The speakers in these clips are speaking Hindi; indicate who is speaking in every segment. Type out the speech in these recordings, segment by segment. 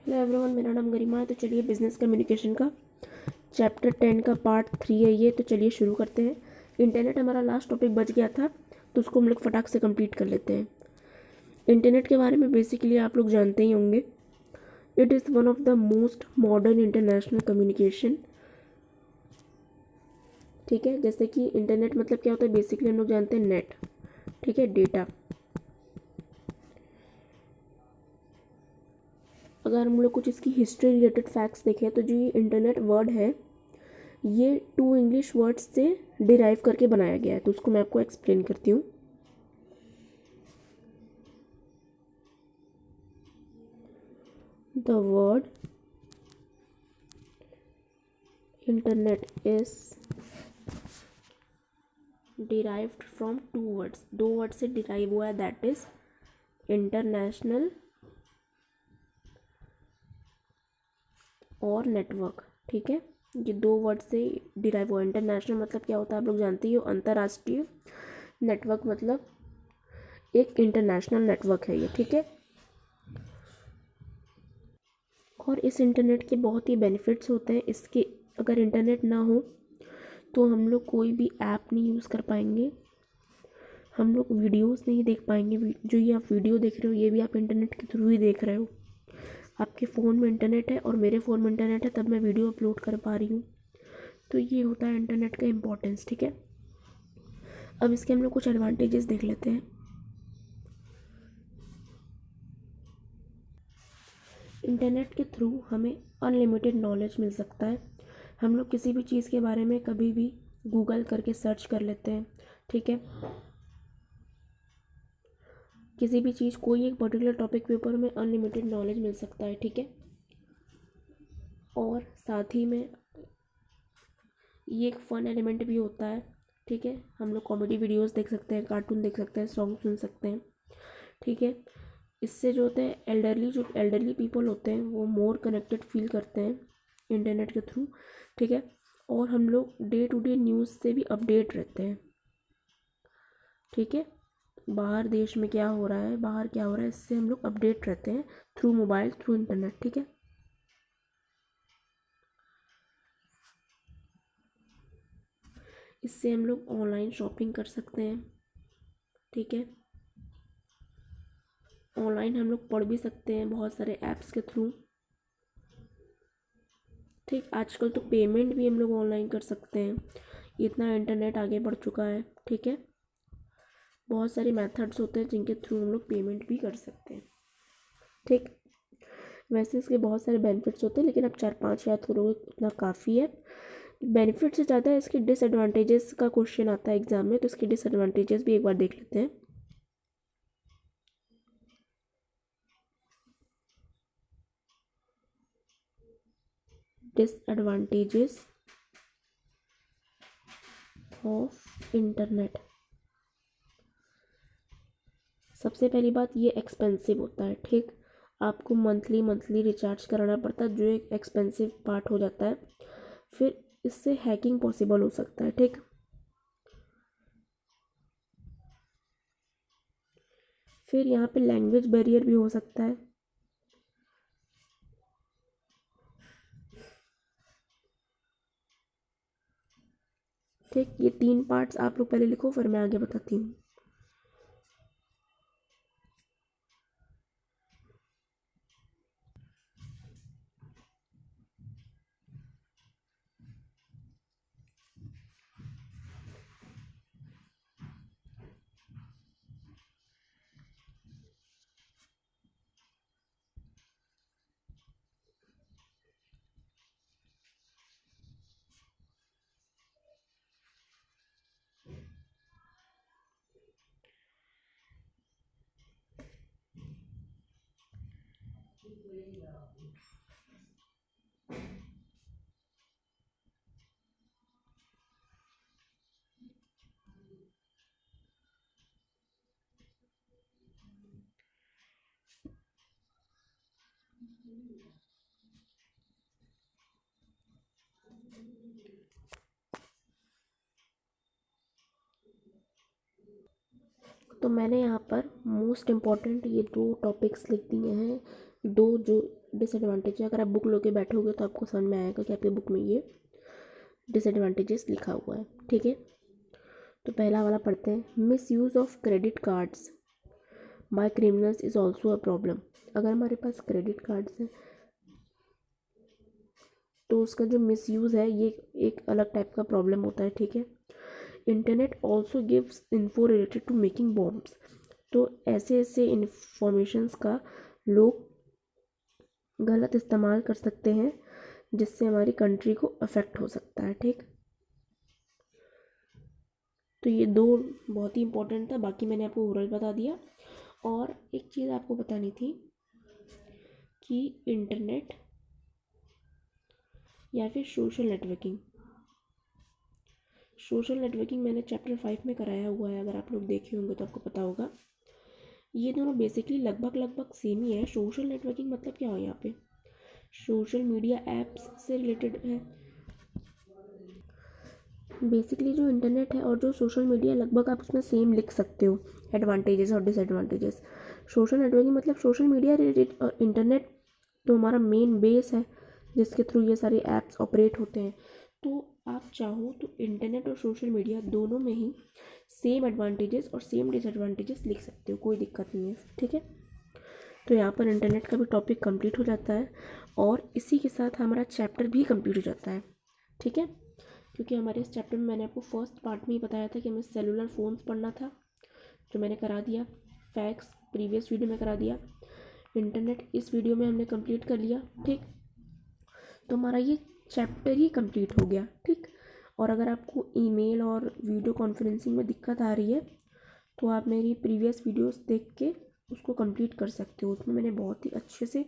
Speaker 1: हेलो एवरीवन, मेरा नाम गरिमा है। तो चलिए बिजनेस कम्युनिकेशन का चैप्टर 10 का पार्ट 3 है ये। तो चलिए शुरू करते हैं। इंटरनेट हमारा लास्ट टॉपिक बच गया था, तो उसको हम लोग फटाक से कंप्लीट कर लेते हैं। इंटरनेट के बारे में बेसिकली आप लोग जानते ही होंगे। It is one of the most modern international communication. ठीक है, जैसे कि इंटरनेट मतलब क्या होता है, बेसिकली हम लोग जानते हैं नेट, ठीक है, डेटा। अगर हम लोग कुछ इसकी हिस्ट्री रिलेटेड फैक्ट्स देखें तो जो ये इंटरनेट वर्ड है ये 2 इंग्लिश वर्ड्स से डिराइव करके बनाया गया है। तो उसको मैं आपको एक्सप्लेन करती हूँ। The word internet is derived from 2 words. 2 word से डिराइव हुआ है, दैट इज इंटरनेशनल और नेटवर्क। ठीक है, ये 2 वर्ड से डिराइव हुआ है। इंटरनेशनल मतलब क्या होता है आप लोग जानते ही हो, अंतर्राष्ट्रीय। नेटवर्क मतलब एक इंटरनेशनल नेटवर्क है ये। ठीक है, और इस इंटरनेट के बहुत ही बेनिफिट्स होते हैं। इसके अगर इंटरनेट ना हो तो हम लोग कोई भी ऐप नहीं यूज़ कर पाएंगे, हम लोग वीडियोस नहीं देख पाएंगे। जो ये आप वीडियो देख रहे हो ये भी आप इंटरनेट के थ्रू ही देख रहे हो। आपके फ़ोन में इंटरनेट है और मेरे फ़ोन में इंटरनेट है, तब मैं वीडियो अपलोड कर पा रही हूँ। तो ये होता है इंटरनेट का इम्पोर्टेंस। ठीक है, अब इसके हम लोग कुछ एडवांटेजेस देख लेते हैं। इंटरनेट के थ्रू हमें अनलिमिटेड नॉलेज मिल सकता है। हम लोग किसी भी चीज़ के बारे में कभी भी गूगल करके सर्च कर लेते हैं। ठीक है, किसी भी चीज़, कोई एक पर्टिकुलर टॉपिक के ऊपर हमें अनलिमिटेड नॉलेज मिल सकता है। ठीक है, और साथ ही में ये एक फ़न एलिमेंट भी होता है। ठीक है, हम लोग कॉमेडी वीडियोस देख सकते हैं, कार्टून देख सकते हैं, सॉन्ग सुन सकते हैं। ठीक है, इससे जो होते हैं जो एल्डरली पीपल होते हैं वो मोर कनेक्टेड फील करते हैं इंटरनेट के थ्रू। ठीक है, और हम लोग डे टू डे न्यूज़ से भी अपडेट रहते हैं। ठीक है, बाहर देश में क्या हो रहा है, बाहर क्या हो रहा है, इससे हम लोग अपडेट रहते हैं थ्रू मोबाइल, थ्रू इंटरनेट। ठीक है, इससे हम लोग ऑनलाइन शॉपिंग कर सकते हैं। ठीक है, ऑनलाइन हम लोग पढ़ भी सकते हैं बहुत सारे ऐप्स के थ्रू। ठीक, आजकल तो पेमेंट भी हम लोग ऑनलाइन कर सकते हैं, इतना इंटरनेट आगे बढ़ चुका है। ठीक है, बहुत सारे मेथड्स होते हैं जिनके थ्रू हम लोग पेमेंट भी कर सकते हैं। ठीक, वैसे इसके बहुत सारे बेनिफिट्स होते हैं, लेकिन आप 4-5 याद करोगे उतना काफ़ी है। बेनिफिट से ज़्यादा इसके डिसएडवांटेजेस का क्वेश्चन आता है एग्जाम में, तो इसके डिसएडवांटेजेस भी एक बार देख लेते हैं। Disadvantages of internet. सबसे पहली बात, ये एक्सपेंसिव होता है। ठीक, आपको मंथली रिचार्ज कराना पड़ता है, जो एक एक्सपेंसिव पार्ट हो जाता है। फिर इससे हैकिंग पॉसिबल हो सकता है। ठीक, फिर यहाँ पे लैंग्वेज बैरियर भी हो सकता है। ठीक, ये 3 पार्ट्स आप लोग पहले लिखो, फिर मैं आगे बताती हूँ। तो मैंने यहाँ पर मोस्ट इम्पॉर्टेंट ये 2 टॉपिक्स लिख दिए हैं, 2 जो डिसएडवांटेज है। अगर आप बुक लेके बैठोगे तो आपको समझ में आएगा कि आपकी बुक में ये डिसएडवांटेजेस लिखा हुआ है, ठीक है। तो पहला वाला पढ़ते हैं, misuse of credit cards by criminals is also a problem. अगर हमारे पास क्रेडिट कार्ड्स हैं तो उसका जो मिस यूज़ है ये एक अलग टाइप का प्रॉब्लम होता है, ठीक है। Internet also gives info related to making bombs. तो ऐसे ऐसे इंफॉर्मेशंस का लोग गलत इस्तेमाल कर सकते हैं जिससे हमारी कंट्री को अफेक्ट हो सकता है, ठीक। तो ये 2 बहुत ही इंपॉर्टेंट था, बाकी मैंने आपको ओवरऑल बता दिया। और एक चीज़ आपको बतानी थी कि इंटरनेट या फिर सोशल नेटवर्किंग मैंने चैप्टर 5 में कराया हुआ है, अगर आप लोग देखे होंगे तो आपको पता होगा। ये दोनों बेसिकली लगभग सेम ही है। सोशल नेटवर्किंग मतलब क्या हो, यहाँ पे सोशल मीडिया ऐप्स से रिलेटेड है। बेसिकली जो इंटरनेट है और जो सोशल मीडिया, लगभग आप उसमें सेम लिख सकते हो, एडवांटेजेस और डिसएडवांटेजेस। सोशल नेटवर्किंग मतलब सोशल मीडिया रिलेटेड, और इंटरनेट तो हमारा मेन बेस है जिसके थ्रू ये सारे ऐप्स ऑपरेट होते हैं। तो आप चाहो तो इंटरनेट और सोशल मीडिया दोनों में ही सेम एडवांटेजेस और सेम डिसएडवांटेजेस लिख सकते हो, कोई दिक्कत नहीं है, ठीक है। तो यहाँ पर इंटरनेट का भी टॉपिक कंप्लीट हो जाता है और इसी के साथ हमारा चैप्टर भी कंप्लीट हो जाता है, ठीक है। क्योंकि हमारे इस चैप्टर में मैंने आपको फर्स्ट पार्ट में ही बताया था कि हमें सेलुलर फ़ोन्स पढ़ना था, जो मैंने करा दिया। फैक्ट्स प्रीवियस वीडियो में करा दिया। इंटरनेट इस वीडियो में हमने कंप्लीट कर लिया, ठीक। तो हमारा ये चैप्टर ही कंप्लीट हो गया, ठीक। और अगर आपको ईमेल और वीडियो कॉन्फ्रेंसिंग में दिक्कत आ रही है तो आप मेरी प्रीवियस वीडियोस देख के उसको कंप्लीट कर सकते हो। उसमें मैंने बहुत ही अच्छे से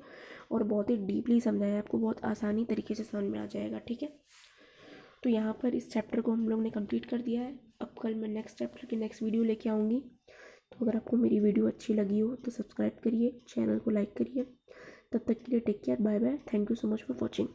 Speaker 1: और बहुत ही डीपली समझाया, आपको बहुत आसानी तरीके से समझ में आ जाएगा, ठीक है। तो यहाँ पर इस चैप्टर को हम लोग ने कंप्लीट कर दिया है। अब कल मैं नेक्स्ट चैप्टर की नेक्स्ट वीडियो लेके आऊँगी। तो अगर आपको मेरी वीडियो अच्छी लगी हो तो सब्सक्राइब करिए, चैनल को लाइक करिए। तब तक के लिए take care, bye bye, thank you so much for watching.